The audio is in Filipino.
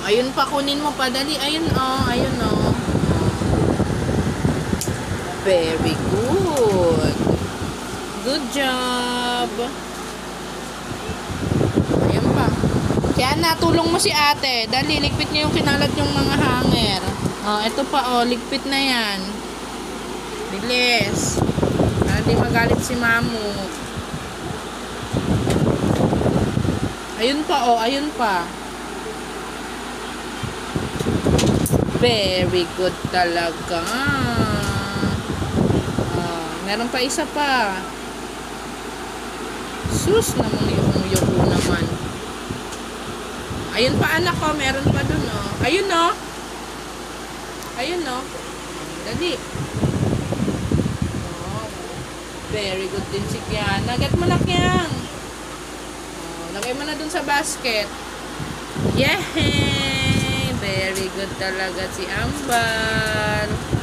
Ayun pa, kunin mo pa. Dali. Ayun oh. Ayun oh. Very good. Good job. Ayun pa. Kaya natulong mo si ate. Dali, ligpit niyo yung kinalat yung mga hanger. Oh, ito pa oh. Ligpit na yan. Bilis. Para di magalit si mamu. Ayun pa oh. Ayun pa. Very good talaga. Meron pa isa pa. Sus naman yung yuko naman. Ayun pa anak ko. Meron pa dun oh. Ayun oh. Ayun oh. Dali. Oh, very good din si Kiana. Get mo na Kiang. Oh, lagay mo na dun sa basket. Yay! Very good talaga si Ambal.